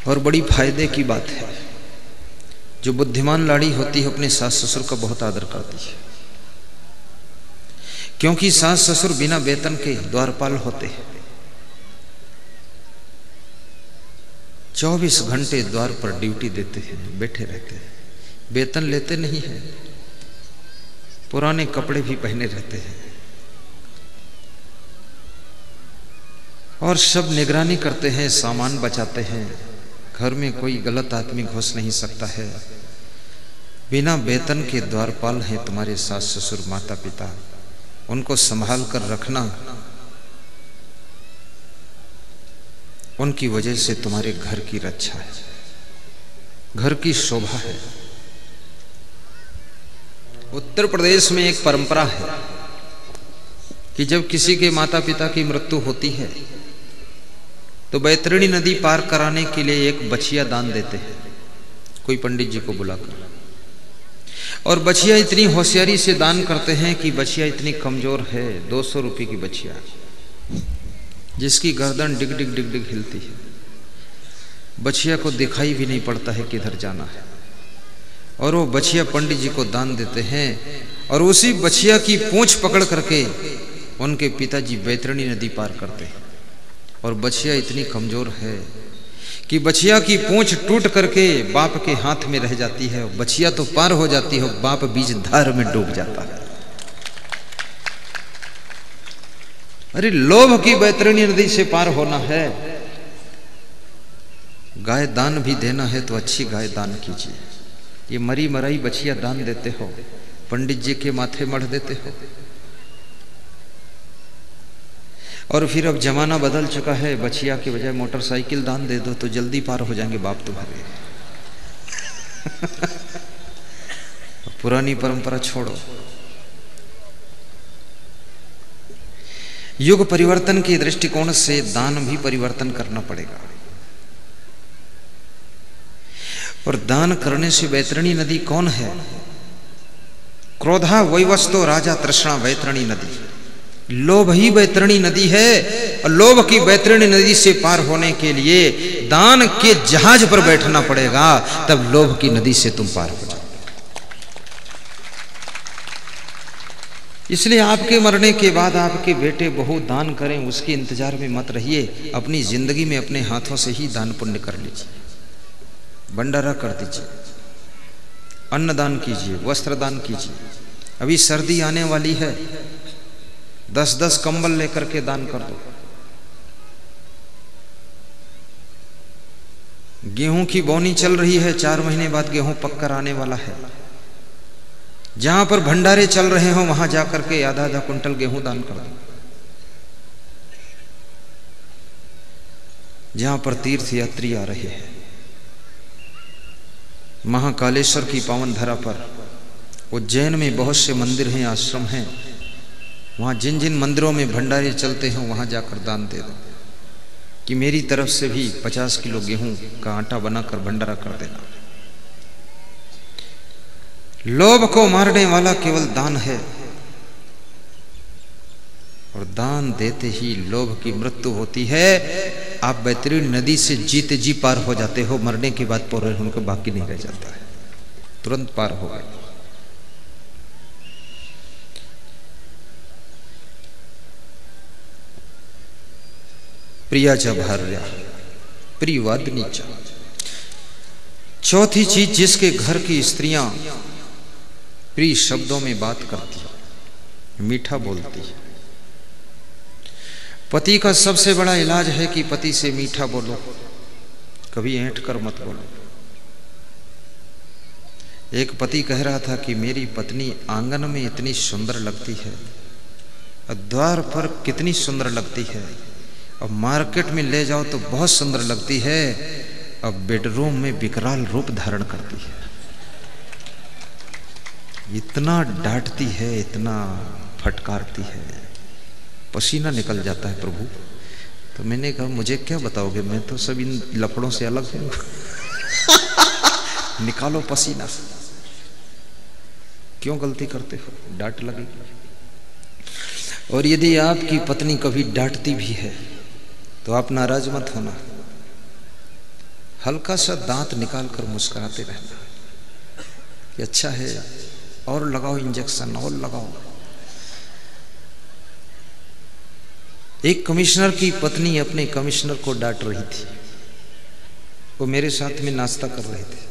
और बड़ी फायदे की बात है, जो बुद्धिमान लाड़ी होती है अपने सास ससुर का बहुत आदर करती है, क्योंकि सास ससुर बिना वेतन के द्वारपाल होते हैं। 24 घंटे द्वार पर ड्यूटी देते हैं, बैठे रहते हैं, वेतन लेते नहीं है, पुराने कपड़े भी पहने रहते हैं और सब निगरानी करते हैं, सामान बचाते हैं, घर में कोई गलत आदमी घुस नहीं सकता है। बिना वेतन के द्वारपाल हैं तुम्हारे सास ससुर माता पिता, उनको संभाल कर रखना, उनकी वजह से तुम्हारे घर की रक्षा है, घर की शोभा है। उत्तर प्रदेश में एक परंपरा है कि जब किसी के माता पिता की मृत्यु होती है तो बैतरणी नदी पार कराने के लिए एक बछिया दान देते हैं, कोई पंडित जी को बुलाकर। और बछिया इतनी होशियारी से दान करते हैं कि बछिया इतनी कमजोर है, 200 रुपये की बछिया, जिसकी गर्दन डिग डिग डिग डिग हिलती है, बछिया को दिखाई भी नहीं पड़ता है किधर जाना है। और वो बछिया पंडित जी को दान देते हैं और उसी बछिया की पूंछ पकड़ करके उनके पिताजी बैतरणी नदी पार करते हैं। और बछिया इतनी कमजोर है कि बछिया की पूंछ टूट करके बाप के हाथ में रह जाती है, बछिया तो पार हो जाती है, बाप बीच धार में डूब जाता है। अरे लोभ की बैतरणी नदी से पार होना है, गाय दान भी देना है तो अच्छी गाय दान कीजिए। ये मरी मराई बछिया दान देते हो, पंडित जी के माथे मढ़ देते हो। और फिर अब जमाना बदल चुका है, बछिया के बजाय मोटरसाइकिल दान दे दो तो जल्दी पार हो जाएंगे बाप तुम्हारे। पुरानी परंपरा छोड़ो। युग परिवर्तन के दृष्टिकोण से दान भी परिवर्तन करना पड़ेगा। और दान करने से बैतरणी नदी कौन है? क्रोधा वैवस्तो राजा तृष्णा बैतरणी नदी, लोभ ही बैतरणी नदी है। और लोभ की बैतरणी नदी से पार होने के लिए दान के जहाज पर बैठना पड़ेगा, तब लोभ की नदी से तुम पार हो जाओ। इसलिए आपके मरने के बाद आपके बेटे बहू दान करें, उसके इंतजार में मत रहिए। अपनी जिंदगी में अपने हाथों से ही दान पुण्य कर लीजिए, भंडारा कर दीजिए, अन्नदान कीजिए, वस्त्र दान कीजिए। अभी सर्दी आने वाली है, 10-10 कंबल लेकर के दान कर दो। गेहूं की बोनी चल रही है, 4 महीने बाद गेहूं पककर आने वाला है। जहां पर भंडारे चल रहे हो वहां जाकर के आधा कुंटल गेहूं दान कर दो। जहां पर तीर्थ यात्री आ रहे हैं, महाकालेश्वर की पावन धरा पर, उज्जैन में बहुत से मंदिर हैं, आश्रम हैं, वहां जिन जिन मंदिरों में भंडारे चलते हैं वहां जाकर दान दे दो कि मेरी तरफ से भी 50 किलो गेहूं का आटा बनाकर भंडारा कर देना। लोभ को मारने वाला केवल दान है, और दान देते ही लोभ की मृत्यु होती है। आप बैतरणी नदी से जीते जी पार हो जाते हो, मरने के बाद पूरे उनको बाकी नहीं रह जाता है, तुरंत पार हो गए। प्रियाचा भार्या प्रियवादिनी च। चौथी चीज, जिसके घर की स्त्रियां प्रिय शब्दों में बात करती, मीठा बोलती है। पति का सबसे बड़ा इलाज है कि पति से मीठा बोलो, कभी ऐंठ कर मत बोलो। एक पति कह रहा था कि मेरी पत्नी आंगन में इतनी सुंदर लगती है, द्वार पर कितनी सुंदर लगती है, और मार्केट में ले जाओ तो बहुत सुंदर लगती है, अब बेडरूम में विकराल रूप धारण करती है। इतना डांटती है, इतना फटकारती है, पसीना निकल जाता है प्रभु। तो मैंने कहा मुझे क्या बताओगे, मैं तो सब इन लफड़ों से अलग हूं। निकालो पसीना। क्यों गलती करते हो, डांट लगेगी। और यदि आपकी पत्नी कभी डांटती भी है तो आप नाराज मत होना, हल्का सा दांत निकाल कर मुस्कुराते रहना कि अच्छा है, और लगाओ इंजेक्शन, और लगाओ। एक कमिश्नर की पत्नी अपने कमिश्नर को डांट रही थी। वो मेरे साथ में नाश्ता कर रहे थे,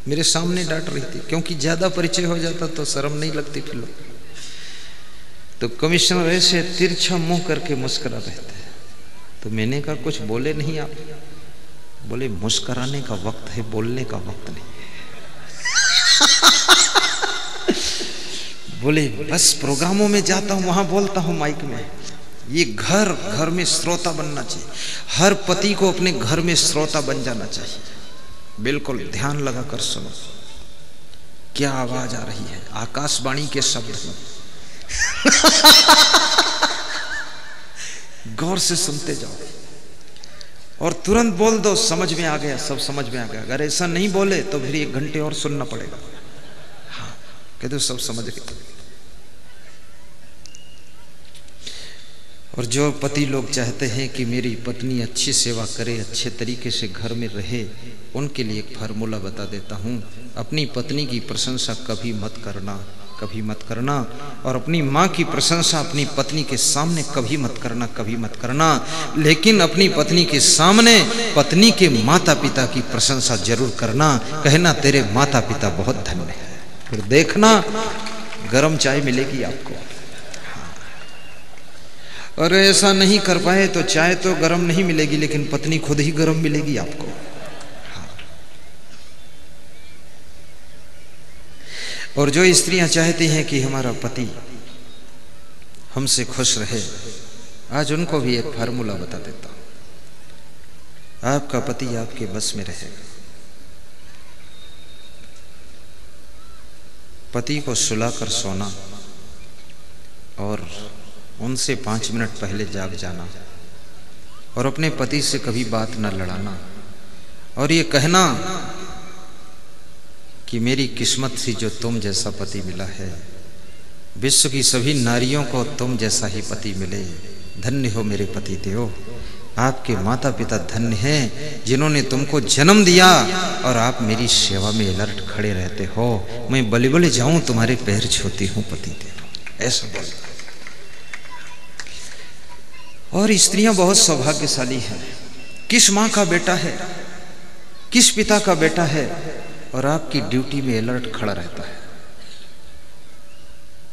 मेरे सामने डांट रही थी, क्योंकि ज्यादा परिचय हो जाता तो शर्म नहीं लगती फिर लोग। तो कमिश्नर ऐसे तिरछा मुंह करके मुस्कुरा रहे थे। तो मैंने कहा कुछ बोले नहीं आप? बोले मुस्कुराने का वक्त है, बोलने का वक्त नहीं। बोले बस प्रोग्रामों में जाता हूं, वहां बोलता हूं माइक में। ये घर में श्रोता बनना चाहिए। हर पति को अपने घर में श्रोता बन जाना चाहिए। बिल्कुल ध्यान लगाकर सुनो क्या आवाज आ रही है, आकाशवाणी के शब्द में। गौर से सुनते जाओ और तुरंत बोल दो, समझ में आ गया, सब समझ में आ गया। अगर ऐसा नहीं बोले तो फिर 1 घंटे और सुनना पड़ेगा। हाँ कह दो सब समझ गए। और जो पति लोग चाहते हैं कि मेरी पत्नी अच्छी सेवा करे, अच्छे तरीके से घर में रहे, उनके लिए एक फार्मूला बता देता हूँ। अपनी पत्नी की प्रशंसा कभी मत करना, कभी मत करना। और अपनी माँ की प्रशंसा अपनी पत्नी के सामने कभी मत करना, कभी मत करना। लेकिन अपनी पत्नी के सामने पत्नी के माता पिता की प्रशंसा जरूर करना। कहना तेरे माता पिता बहुत धन्य है। फिर देखना गरम चाय मिलेगी आपको। और ऐसा नहीं कर पाए तो चाय तो गरम नहीं मिलेगी, लेकिन पत्नी खुद ही गरम मिलेगी आपको। हाँ। और जो स्त्रियां चाहती हैं कि हमारा पति हमसे खुश रहे, आज उनको भी एक फार्मूला बता देता हूं। आपका पति आपके बस में रहेगा। पति को सुलाकर सोना और उनसे 5 मिनट पहले जाग जाना और अपने पति से कभी बात न लड़ाना और ये कहना कि मेरी किस्मत थी जो तुम जैसा पति मिला है। विश्व की सभी नारियों को तुम जैसा ही पति मिले। धन्य हो मेरे पति देव। आपके माता पिता धन्य हैं जिन्होंने तुमको जन्म दिया और आप मेरी सेवा में अलर्ट खड़े रहते हो। मैं बलि बलि जाऊं तुम्हारे पैर छूती हूं पति देव। ऐसा बोल। और स्त्रियां बहुत सौभाग्यशाली हैं। किस माँ का बेटा है, किस पिता का बेटा है और आपकी ड्यूटी में अलर्ट खड़ा रहता है।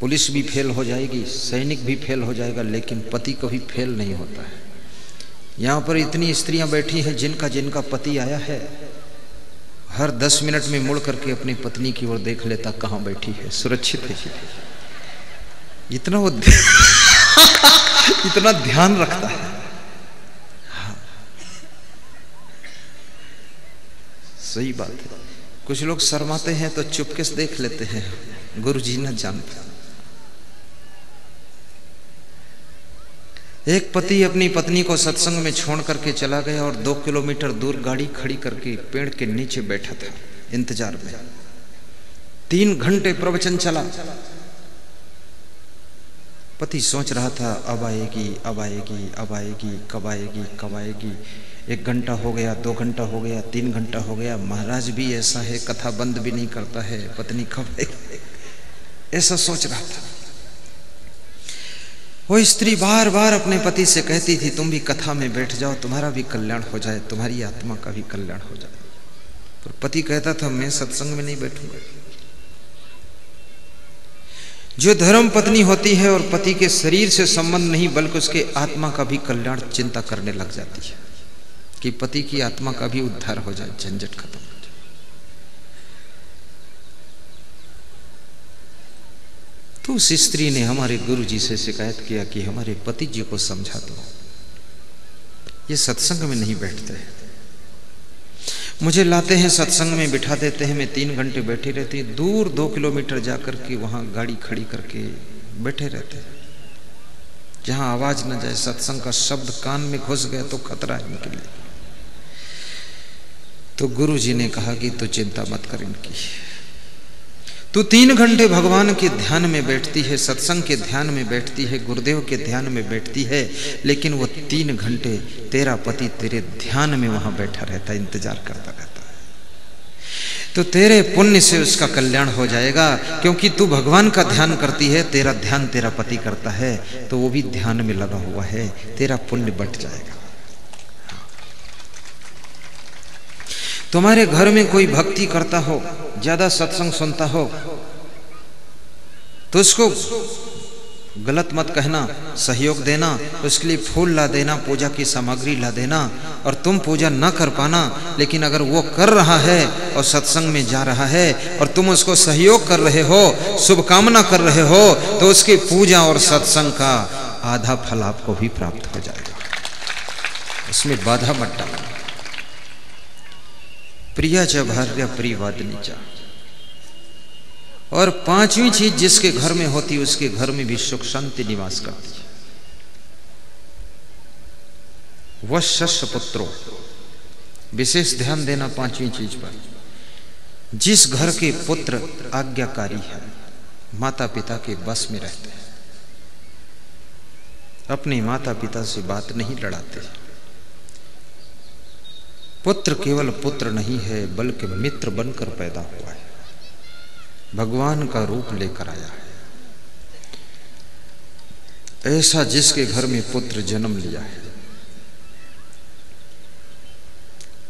पुलिस भी फेल हो जाएगी, सैनिक भी फेल हो जाएगा, लेकिन पति कभी फेल नहीं होता है। यहाँ पर इतनी स्त्रियां बैठी हैं जिनका जिनका पति आया है, हर 10 मिनट में मुड़ करके अपनी पत्नी की ओर देख लेता, कहाँ बैठी है, सुरक्षित है। इतना वो इतना ध्यान रखता है। हाँ। सही बात है। कुछ लोग शर्माते हैं तो चुपके से देख लेते हैं, गुरु जी न जानते। एक पति अपनी पत्नी को सत्संग में छोड़ करके चला गया और 2 किलोमीटर दूर गाड़ी खड़ी करके पेड़ के नीचे बैठा था इंतजार में। 3 घंटे प्रवचन चला। पति सोच रहा था अब आएगी, अब आएगी, अब आएगी, कब आएगी, कब आएगी। 1 घंटा हो गया, 2 घंटा हो गया, 3 घंटा हो गया। महाराज भी ऐसा है, कथा बंद भी नहीं करता है, पत्नी कब आएगी, ऐसा सोच रहा था। वो स्त्री बार बार अपने पति से कहती थी तुम भी कथा में बैठ जाओ, तुम्हारा भी कल्याण हो जाए, तुम्हारी आत्मा का भी कल्याण हो जाए। पर पति कहता था मैं सत्संग में नहीं बैठूंगा। जो धर्म पत्नी होती है और पति के शरीर से संबंध नहीं बल्कि उसके आत्मा का भी कल्याण चिंता करने लग जाती है कि पति की आत्मा का भी उद्धार हो जाए, झंझट खत्म हो जाए। तो उस स्त्री ने हमारे गुरु जी से शिकायत किया कि हमारे पति जी को समझा दो, ये सत्संग में नहीं बैठते हैं। मुझे लाते हैं सत्संग में बिठा देते हैं, मैं 3 घंटे बैठी रहती हूँ। दूर 2 किलोमीटर जाकर के वहां गाड़ी खड़ी करके बैठे रहते हैं जहां आवाज न जाए, सत्संग का शब्द कान में घुस गया तो खतरा है इनके लिए। तो गुरु जी ने कहा कि तू चिंता मत कर इनकी, तू 3 घंटे भगवान के ध्यान में बैठती है, सत्संग के ध्यान में बैठती है, गुरुदेव के ध्यान में बैठती है, लेकिन वो 3 घंटे तेरा पति तेरे ध्यान में वहां बैठा रहता है, इंतजार करता रहता है। तो तेरे पुण्य से उसका कल्याण हो जाएगा, क्योंकि तू भगवान का ध्यान करती है, तेरा ध्यान तेरा पति करता है, तो वो भी ध्यान में लगा हुआ है, तेरा पुण्य बढ़ जाएगा। तुम्हारे घर में कोई भक्ति करता हो, ज्यादा सत्संग सुनता हो, तो उसको गलत मत कहना, सहयोग देना, उसके लिए फूल ला देना, पूजा की सामग्री ला देना, और तुम पूजा न कर पाना, लेकिन अगर वो कर रहा है और सत्संग में जा रहा है और तुम उसको सहयोग कर रहे हो, शुभकामना कर रहे हो, तो उसकी पूजा और सत्संग का आधा फल आपको भी प्राप्त हो जाएगा। उसमें बाधा मत डालना। प्रिया च भार्या प्रियवादिनी च। और 5वीं चीज जिसके घर में होती है, उसके घर में भी सुख शांति निवास करती है। वशस्य पुत्रो, विशेष ध्यान देना 5वीं चीज पर। जिस घर के पुत्र आज्ञाकारी है, माता पिता के बस में रहते हैं, अपने माता पिता से बात नहीं लड़ाते, पुत्र केवल पुत्र नहीं है बल्कि मित्र बनकर पैदा हुआ है, भगवान का रूप लेकर आया है। ऐसा जिसके घर में पुत्र जन्म लिया है,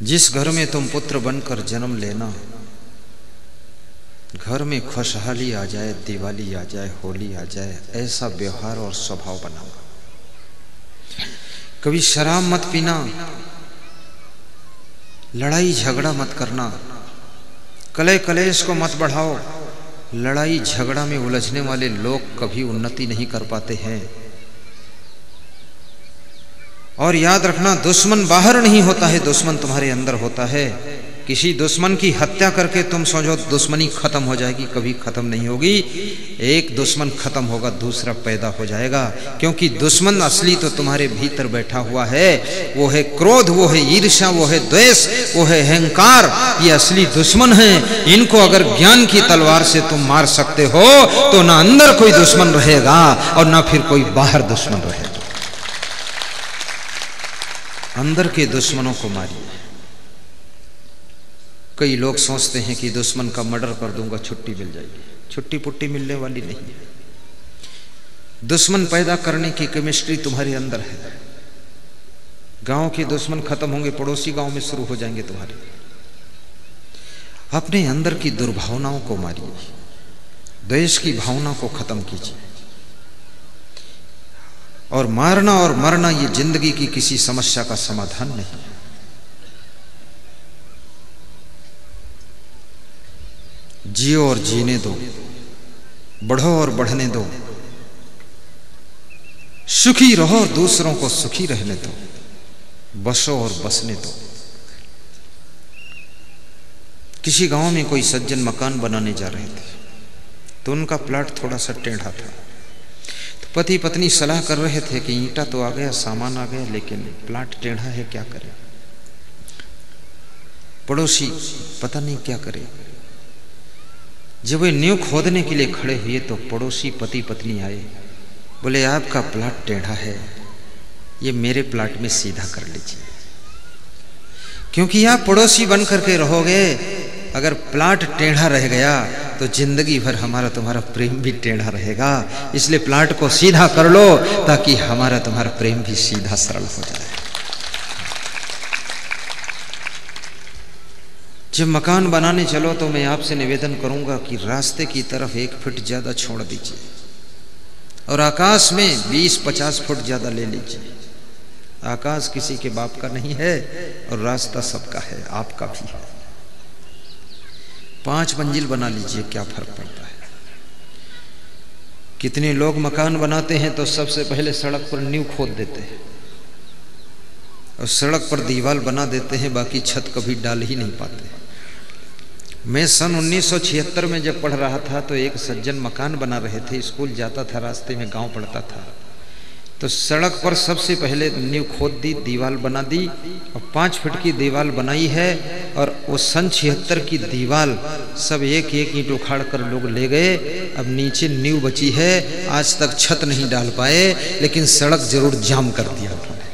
जिस घर में तुम पुत्र बनकर जन्म लेना, घर में खुशहाली आ जाए, दिवाली आ जाए, होली आ जाए, ऐसा व्यवहार और स्वभाव बनाओ। कभी शराब मत पीना, लड़ाई झगड़ा मत करना, कलह कलेश को मत बढ़ाओ। लड़ाई झगड़ा में उलझने वाले लोग कभी उन्नति नहीं कर पाते हैं। और याद रखना, दुश्मन बाहर नहीं होता है, दुश्मन तुम्हारे अंदर होता है। किसी दुश्मन की हत्या करके तुम समझो दुश्मनी खत्म हो जाएगी, कभी खत्म नहीं होगी। एक दुश्मन खत्म होगा, दूसरा पैदा हो जाएगा, क्योंकि दुश्मन असली तो तुम्हारे भीतर बैठा हुआ है। वो है क्रोध, वो है ईर्ष्या, वो है द्वेष, वो है अहंकार। ये असली दुश्मन है। इनको अगर ज्ञान की तलवार से तुम मार सकते हो, तो ना अंदर कोई दुश्मन रहेगा और ना फिर कोई बाहर दुश्मन रहेगा। अंदर के दुश्मनों को मारिए। कई लोग सोचते हैं कि दुश्मन का मर्डर कर दूंगा छुट्टी मिल जाएगी। छुट्टी पुट्टी मिलने वाली नहीं है। दुश्मन पैदा करने की केमिस्ट्री तुम्हारे अंदर है। गांव के दुश्मन खत्म होंगे, पड़ोसी गांव में शुरू हो जाएंगे तुम्हारे। अपने अंदर की दुर्भावनाओं को मारिए, द्वेष की भावना को खत्म कीजिए। और मारना और मरना ये जिंदगी की किसी समस्या का समाधान नहीं है। जियो और जीने दो, बढ़ो और बढ़ने दो, सुखी रहो और दूसरों को सुखी रहने दो, बसो और बसने दो। किसी गांव में कोई सज्जन मकान बनाने जा रहे थे, तो उनका प्लाट थोड़ा सा टेढ़ा था। तो पति पत्नी सलाह कर रहे थे कि ईंटा तो आ गया, सामान आ गया, लेकिन प्लाट टेढ़ा है, क्या करें। पड़ोसी पता नहीं क्या करे। जब वे नींव खोदने के लिए खड़े हुए, तो पड़ोसी पति पत्नी आए, बोले आपका प्लाट टेढ़ा है, ये मेरे प्लाट में सीधा कर लीजिए। क्योंकि आप पड़ोसी बन करके रहोगे, अगर प्लाट टेढ़ा रह गया तो जिंदगी भर हमारा तुम्हारा प्रेम भी टेढ़ा रहेगा। इसलिए प्लाट को सीधा कर लो, ताकि हमारा तुम्हारा प्रेम भी सीधा सरल हो जाए। जब मकान बनाने चलो, तो मैं आपसे निवेदन करूंगा कि रास्ते की तरफ 1 फुट ज्यादा छोड़ दीजिए, और आकाश में 20-50 फुट ज्यादा ले लीजिए। आकाश किसी के बाप का नहीं है, और रास्ता सबका है, आपका भी है। 5 मंजिल बना लीजिए, क्या फर्क पड़ता है। कितने लोग मकान बनाते हैं तो सबसे पहले सड़क पर नींव खोद देते हैं और सड़क पर दीवार बना देते हैं, बाकी छत कभी डाल ही नहीं पाते। मैं सन 1976 में जब पढ़ रहा था, तो एक सज्जन मकान बना रहे थे। स्कूल जाता था, रास्ते में गांव पड़ता था, तो सड़क पर सबसे पहले नींव खोद दी, दीवार बना दी, और 5 फुट की दीवार बनाई है। और वो सन 76 की दीवार सब एक एक ईंट उखाड़ कर लोग ले गए। अब नीचे नींव बची है, आज तक छत नहीं डाल पाए, लेकिन सड़क जरूर जाम कर दिया उन्होंने।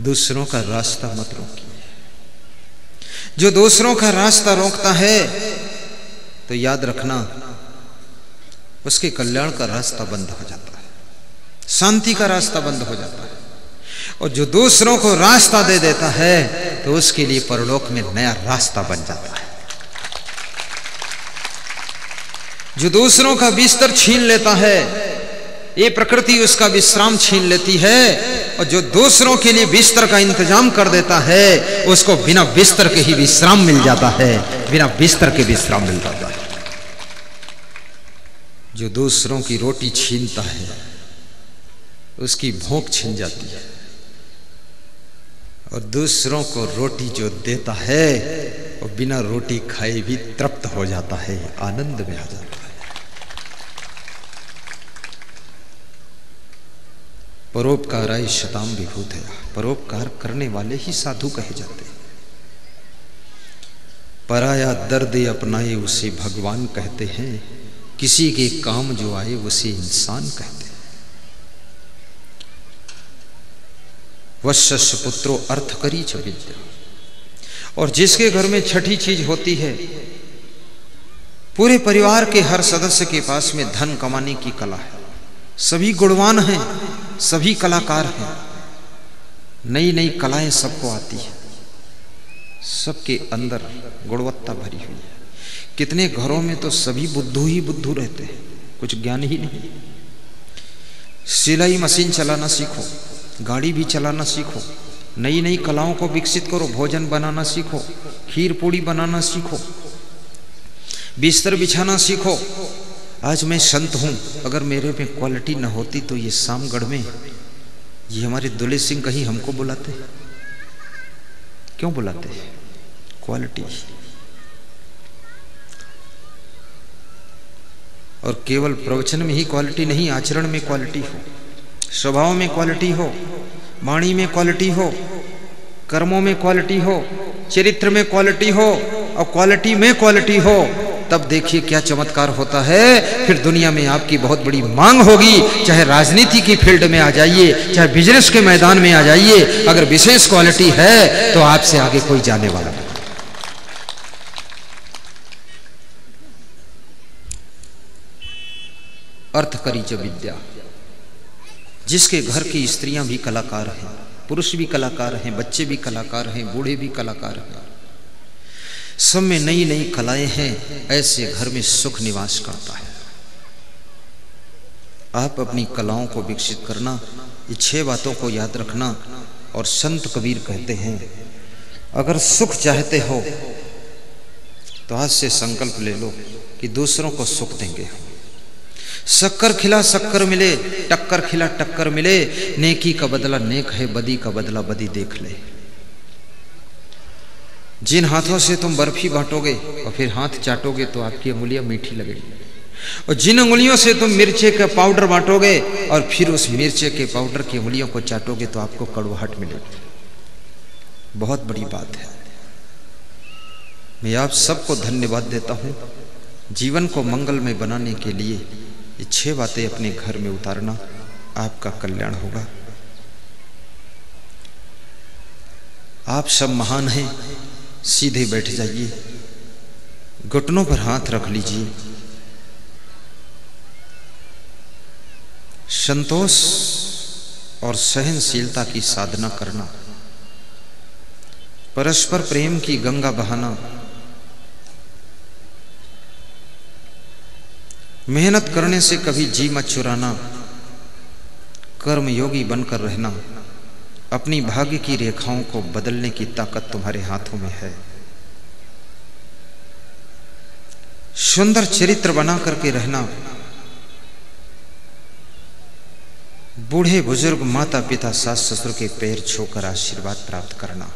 दूसरों का रास्ता मत रोकिए। जो दूसरों का रास्ता रोकता है तो याद रखना उसके कल्याण का रास्ता बंद हो जाता है, शांति का रास्ता बंद हो जाता है। और जो दूसरों को रास्ता दे देता है तो उसके लिए परलोक में नया रास्ता बन जाता है। जो दूसरों का बिस्तर छीन लेता है, ये प्रकृति उसका विश्राम छीन लेती है। और जो दूसरों के लिए बिस्तर का इंतजाम कर देता है, उसको बिना बिस्तर के ही विश्राम मिल जाता है, बिना बिस्तर के विश्राम मिल जाता है। जो दूसरों की रोटी छीनता है, उसकी भूख छिन जाती है। और दूसरों को रोटी जो देता है, वो बिना रोटी खाए भी तृप्त हो जाता है, आनंद में आ जाता है। परोपकाराय शताम विभूतया, परोपकार करने वाले ही साधु कहे जाते हैं। पराया दर्द अपनाए उसे भगवान कहते हैं, किसी के काम जो आए उसे इंसान कहते हैं। वश्यस्य पुत्रो अर्थ करी च विद्या। और जिसके घर में छठी चीज होती है, पूरे परिवार के हर सदस्य के पास में धन कमाने की कला है। सभी गुणवान हैं, सभी कलाकार हैं, नई नई कलाएं सबको आती है, सबके अंदर गुणवत्ता भरी हुई है। कितने घरों में तो सभी बुद्धू ही बुद्धू रहते हैं, कुछ ज्ञान ही नहीं। सिलाई मशीन चलाना सीखो, गाड़ी भी चलाना सीखो, नई नई कलाओं को विकसित करो, भोजन बनाना सीखो, खीर पूड़ी बनाना सीखो, बिस्तर बिछाना सीखो। आज मैं संत हूं, अगर मेरे में क्वालिटी न होती तो ये सामगढ़ में ये हमारे दुले सिंह कहीं हमको बुलाते? क्यों बुलाते? क्वालिटी। और केवल प्रवचन में ही क्वालिटी नहीं, आचरण में क्वालिटी हो, स्वभाव में क्वालिटी हो, वाणी में क्वालिटी हो, कर्मों में क्वालिटी हो, चरित्र में क्वालिटी हो, और क्वालिटी में क्वालिटी हो, तब देखिए क्या चमत्कार होता है। फिर दुनिया में आपकी बहुत बड़ी मांग होगी। चाहे राजनीति की फील्ड में आ जाइए, चाहे बिजनेस के मैदान में आ जाइए, अगर विशेष क्वालिटी है तो आपसे आगे कोई जाने वाला नहीं। अर्थ करी च विद्या। जिसके घर की स्त्रियां भी कलाकार हैं, पुरुष भी कलाकार हैं, बच्चे भी कलाकार हैं, बूढ़े भी कलाकार हैं, सब में नई नई कलाएं हैं, ऐसे घर में सुख निवास करता है। आप अपनी कलाओं को विकसित करना, ये 6 बातों को याद रखना। और संत कबीर कहते हैं, अगर सुख चाहते हो तो आज से संकल्प ले लो कि दूसरों को सुख देंगे। शक्कर खिला शक्कर मिले, टक्कर खिला टक्कर मिले, नेकी का बदला नेक है, बदी का बदला बदी देख ले। जिन हाथों से तुम बर्फी बांटोगे और फिर हाथ चाटोगे तो आपकी अंगुलियां मीठी लगेगी, और जिन अंगुलियों से तुम मिर्चे का पाउडर बांटोगे और फिर उस मिर्चे के पाउडर की अंगुलियों को चाटोगे तो आपको कड़वाहट मिलेगी। बहुत बड़ी बात है। मैं आप सबको धन्यवाद देता हूं। जीवन को मंगलमय बनाने के लिए ये 6 बातें अपने घर में उतारना, आपका कल्याण होगा। आप सब महान हैं। सीधे बैठ जाइए, घुटनों पर हाथ रख लीजिए। संतोष और सहनशीलता की साधना करना, परस्पर प्रेम की गंगा बहाना, मेहनत करने से कभी जी मत चुराना, कर्मयोगी बनकर रहना, अपनी भाग्य की रेखाओं को बदलने की ताकत तुम्हारे हाथों में है। सुंदर चरित्र बना करके रहना, बूढ़े बुजुर्ग माता पिता सास ससुर के पैर छूकर आशीर्वाद प्राप्त करना,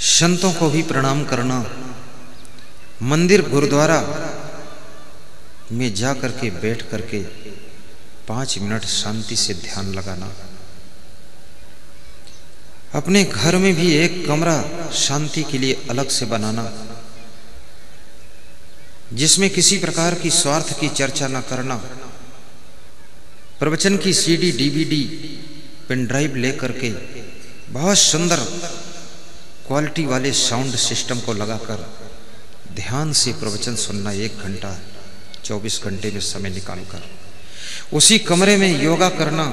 संतों को भी प्रणाम करना, मंदिर गुरुद्वारा में जा करके बैठ करके 5 मिनट शांति से ध्यान लगाना, अपने घर में भी एक कमरा शांति के लिए अलग से बनाना, जिसमें किसी प्रकार की स्वार्थ की चर्चा न करना। प्रवचन की सीडी डीवीडी पेन ड्राइव लेकर के बहुत सुंदर क्वालिटी वाले साउंड सिस्टम को लगाकर ध्यान से प्रवचन सुनना, 1 घंटा 24 घंटे में समय निकालकर उसी कमरे में योगा करना,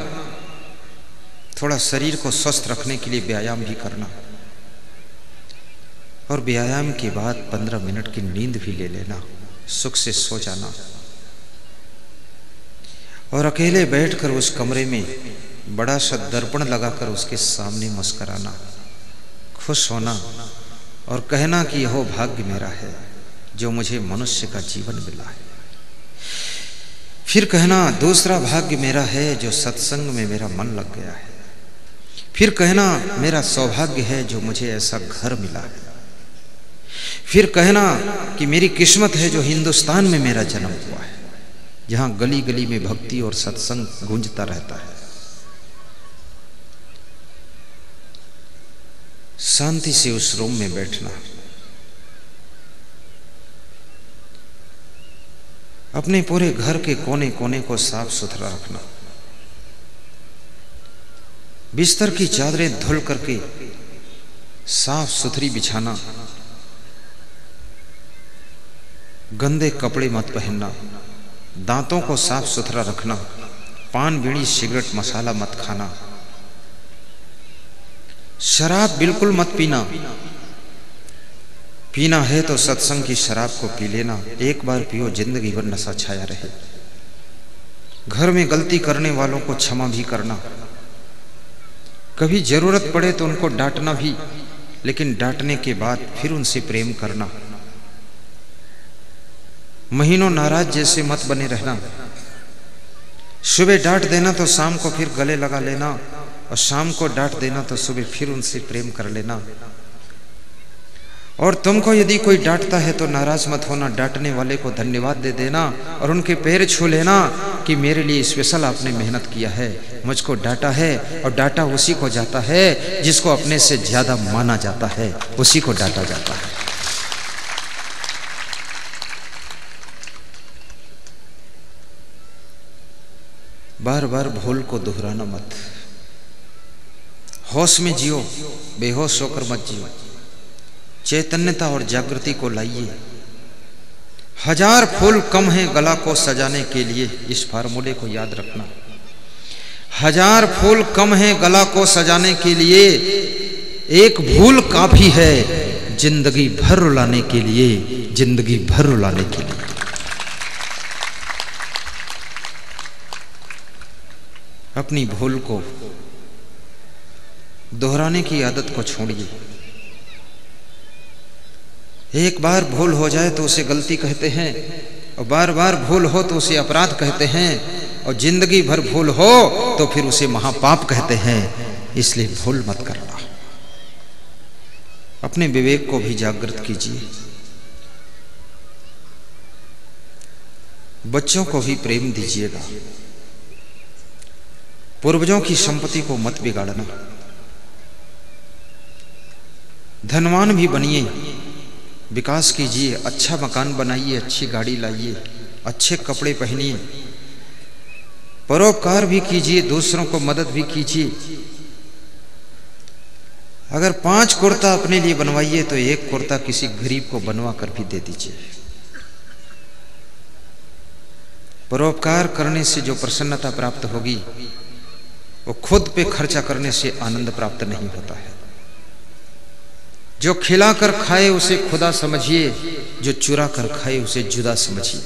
थोड़ा शरीर को स्वस्थ रखने के लिए व्यायाम भी करना, और व्यायाम के बाद 15 मिनट की नींद भी ले लेना, सुख से सो जाना, और अकेले बैठकर उस कमरे में बड़ा सा दर्पण लगाकर उसके सामने मुस्कुराना, खुश होना और कहना कि यह भाग्य मेरा है जो मुझे मनुष्य का जीवन मिला है। फिर कहना दूसरा भाग्य मेरा है जो सत्संग में मेरा मन लग गया है। फिर कहना मेरा सौभाग्य है जो मुझे ऐसा घर मिला है। फिर कहना कि मेरी किस्मत है जो हिंदुस्तान में मेरा जन्म हुआ है, जहां गली गली में भक्ति और सत्संग गूंजता रहता है। शांति से उस रूम में बैठना, अपने पूरे घर के कोने कोने को साफ सुथरा रखना, बिस्तर की चादरें धुल करके साफ सुथरी बिछाना, गंदे कपड़े मत पहनना, दांतों को साफ सुथरा रखना, पान बीड़ी सिगरेट मसाला मत खाना, शराब बिल्कुल मत पीना। पीना है तो सत्संग की शराब को पी लेना, एक बार पियो, जिंदगी भर नशा छाया रहे। घर में गलती करने वालों को क्षमा भी करना, कभी जरूरत पड़े तो उनको डांटना भी, लेकिन डांटने के बाद फिर उनसे प्रेम करना। महीनों नाराज जैसे मत बने रहना। सुबह डांट देना तो शाम को फिर गले लगा लेना, और शाम को डांट देना तो सुबह फिर उनसे प्रेम कर लेना। और तुमको यदि कोई डांटता है तो नाराज मत होना, डांटने वाले को धन्यवाद दे देना और उनके पैर छू लेना कि मेरे लिए स्पेशल आपने मेहनत किया है, मुझको डांटा है। और डांटा उसी को जाता है जिसको अपने से ज्यादा माना जाता है, उसी को डांटा जाता है। बार बार भूल को दोहराना मत। होश में जियो, बेहोश होकर मत जियो। चैतन्यता और जागृति को लाइए। 1000 फूल कम है गला को सजाने के लिए, इस फार्मूले को याद रखना। 1000 फूल कम है गला को सजाने के लिए, एक भूल काफी है जिंदगी भर रुलाने के लिए, जिंदगी भर रुलाने के लिए। अपनी भूल को दोहराने की आदत को छोड़िए। एक बार भूल हो जाए तो उसे गलती कहते हैं, और बार बार भूल हो तो उसे अपराध कहते हैं, और जिंदगी भर भूल हो तो फिर उसे महापाप कहते हैं। इसलिए भूल मत करना। अपने विवेक को भी जागृत कीजिए। बच्चों को भी प्रेम दीजिएगा। पूर्वजों की संपत्ति को मत बिगाड़ना। धनवान भी बनिए, विकास कीजिए, अच्छा मकान बनाइए, अच्छी गाड़ी लाइए, अच्छे कपड़े पहनिए, परोपकार भी कीजिए, दूसरों को मदद भी कीजिए। अगर 5 कुर्ता अपने लिए बनवाइए तो 1 कुर्ता किसी गरीब को बनवा कर भी दे दीजिए। परोपकार करने से जो प्रसन्नता प्राप्त होगी वो खुद पे खर्चा करने से आनंद प्राप्त नहीं होता है। जो खिला कर खाए उसे खुदा समझिए, जो चुरा कर खाए उसे जुदा समझिए।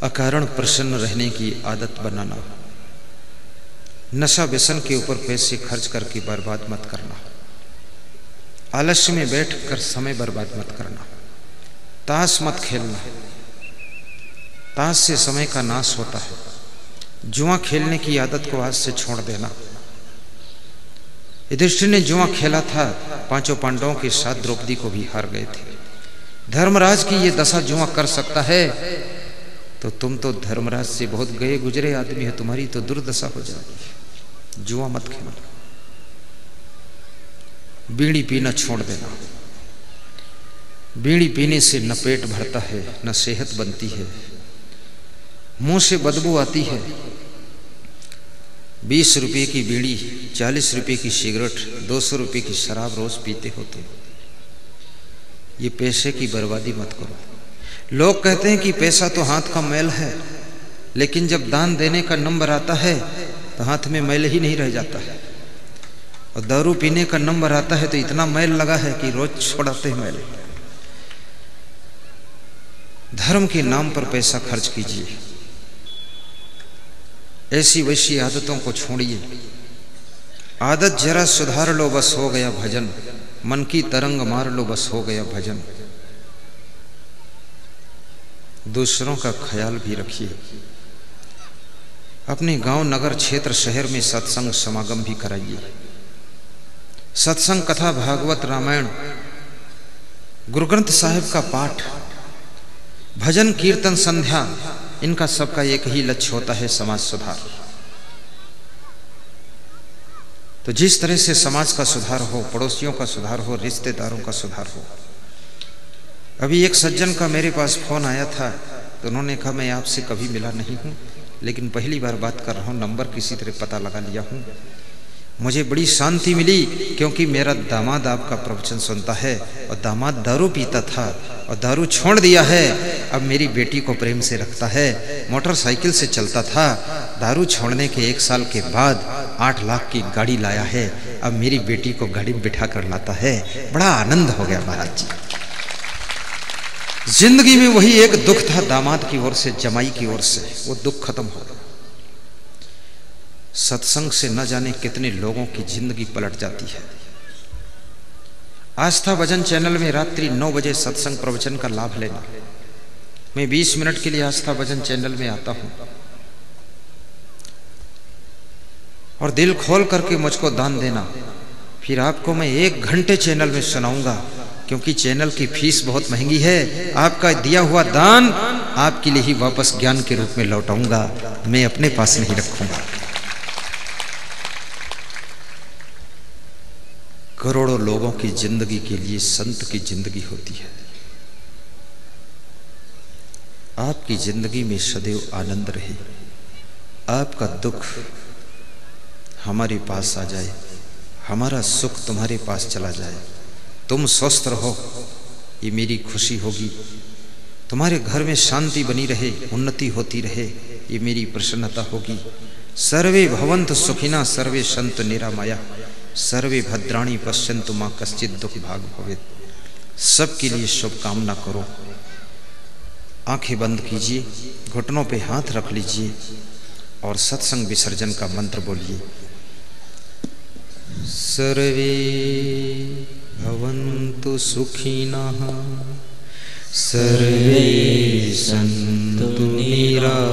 अकारण प्रसन्न रहने की आदत बनाना। नशा व्यसन के ऊपर पैसे खर्च करके बर्बाद मत करना। आलस्य में बैठकर समय बर्बाद मत करना। ताश मत खेलना, ताश से समय का नाश होता है। जुआ खेलने की आदत को आज से छोड़ देना। युधिष्ठिर ने जुआ खेला था, 5 पांडवों के साथ द्रौपदी को भी हार गए थे। धर्मराज की ये दशा जुआ कर सकता है तो तुम तो धर्मराज से बहुत गए गुजरे आदमी है, तुम्हारी तो दुर्दशा हो जाएगी। जुआ मत खेलना, बीड़ी पीना छोड़ देना। बीड़ी पीने से न पेट भरता है, न सेहत बनती है, मुंह से बदबू आती है। 20 रुपये की बीड़ी, 40 रुपये की सिगरेट, 200 रुपये की शराब रोज पीते होते। ये पैसे की बर्बादी मत करो। लोग कहते हैं कि पैसा तो हाथ का मैल है, लेकिन जब दान देने का नंबर आता है तो हाथ में मैल ही नहीं रह जाता है। और दारू पीने का नंबर आता है तो इतना मैल लगा है कि रोज छोड़ाते हैं मैल। धर्म के नाम पर पैसा खर्च कीजिए, ऐसी वैसी आदतों को छोड़िए। आदत जरा सुधार लो बस हो गया भजन, मन की तरंग मार लो बस हो गया भजन। दूसरों का ख्याल भी रखिए। अपने गांव, नगर, क्षेत्र, शहर में सत्संग समागम भी कराइए। सत्संग, कथा, भागवत, रामायण, गुरु ग्रंथ साहिब का पाठ, भजन, कीर्तन, संध्या, इनका सबका एक ही लक्ष्य होता है, समाज सुधार। तो जिस तरह से समाज का सुधार हो, पड़ोसियों का सुधार हो, रिश्तेदारों का सुधार हो। अभी एक सज्जन का मेरे पास फोन आया था, तो उन्होंने कहा मैं आपसे कभी मिला नहीं हूं, लेकिन पहली बार बात कर रहा हूं, नंबर किसी तरह पता लगा लिया हूं। मुझे बड़ी शांति मिली, क्योंकि मेरा दामाद आपका प्रवचन सुनता है, और दामाद दारू पीता था और दारू छोड़ दिया है। अब मेरी बेटी को प्रेम से रखता है, मोटरसाइकिल से चलता था, दारू छोड़ने के 1 साल के बाद 8 लाख की गाड़ी लाया है। अब मेरी बेटी को गाड़ी में बिठा कर लाता है। बड़ा आनंद हो गया महाराज जी। जिंदगी में वही एक दुख था दामाद की ओर से, जमाई की ओर से, वो दुख खत्म हो गया। सत्संग से न जाने कितने लोगों की जिंदगी पलट जाती है। आस्था भजन चैनल में रात्रि 9 बजे सत्संग प्रवचन का लाभ लेना। मैं 20 मिनट के लिए आस्था भजन चैनल में आता हूं और दिल खोल करके मुझको दान देना। फिर आपको मैं 1 घंटे चैनल में सुनाऊंगा, क्योंकि चैनल की फीस बहुत महंगी है। आपका दिया हुआ दान आपके लिए ही वापस ज्ञान के रूप में लौटाऊंगा, मैं अपने पास नहीं रखूंगा। करोड़ों लोगों की जिंदगी के लिए संत की जिंदगी होती है। आपकी जिंदगी में सदैव आनंद रहे, आपका दुख हमारे पास आ जाए, हमारा सुख तुम्हारे पास चला जाए, तुम स्वस्थ रहो, ये मेरी खुशी होगी। तुम्हारे घर में शांति बनी रहे, उन्नति होती रहे, ये मेरी प्रसन्नता होगी। सर्वे भवन्तु सुखिनः, सर्वे सन्तु निरामया, सर्वे भद्राणि पश्यन्तु मा कश्चित् दुःख भाग् भवेत्। सबके लिए शुभकामना करो। आंखें बंद कीजिए, घुटनों पे हाथ रख लीजिए और सत्संग विसर्जन का मंत्र बोलिए। सर्वे भवन्तु सुखिनः, सर्वे सन्तु निरामया,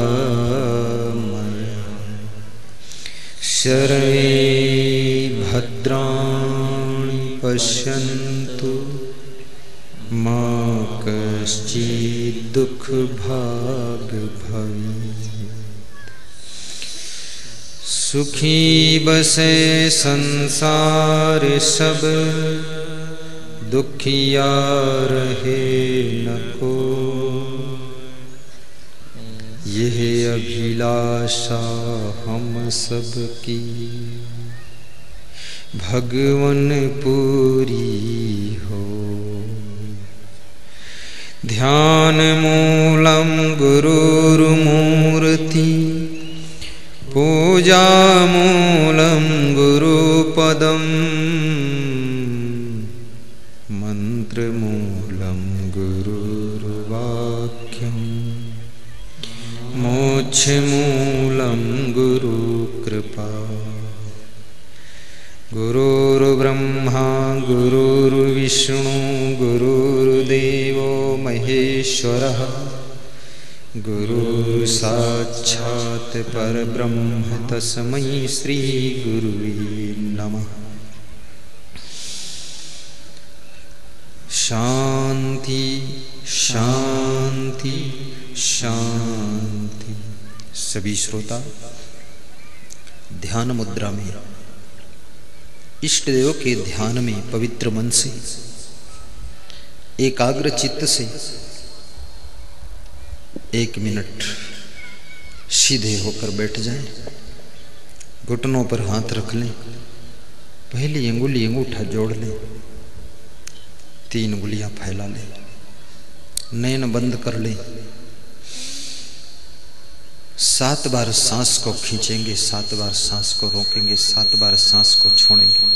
सर्वे भद्राणि पश्यन्तु मा कश्चित् दुःख भाग् भवेत्। सुखी बसे संसार सब, दुखिया रहे न को। यह अभिलाषा हम सब की, भगवन पूरी हो। ध्यान मूलम गुरुर्मूर्ति, पूजा मूलम गुरुपदम, मंत्र मूलम गुरुर्वाक्यम, मोक्ष मूलम गुरु कृपा। गुरुर्ब्रह्मा गुरुर्विष्णु गुरुर्देवो महेश्वरः, गुरु साक्षात् परब्रह्म तस्मै श्री गुरुवे नमः। शांति शांति शांति। सभी श्रोता ध्यान मुद्रा में इष्ट देव के ध्यान में पवित्र मन से एकाग्र चित्त से 1 मिनट सीधे होकर बैठ जाएं। घुटनों पर हाथ रख लें। पहली अंगुली अंगूठा जोड़ लें। 3 उंगलियां फैला लें। नयन बंद कर लें। 7 बार सांस को खींचेंगे, 7 बार सांस को रोकेंगे, 7 बार सांस को छोड़ेंगे।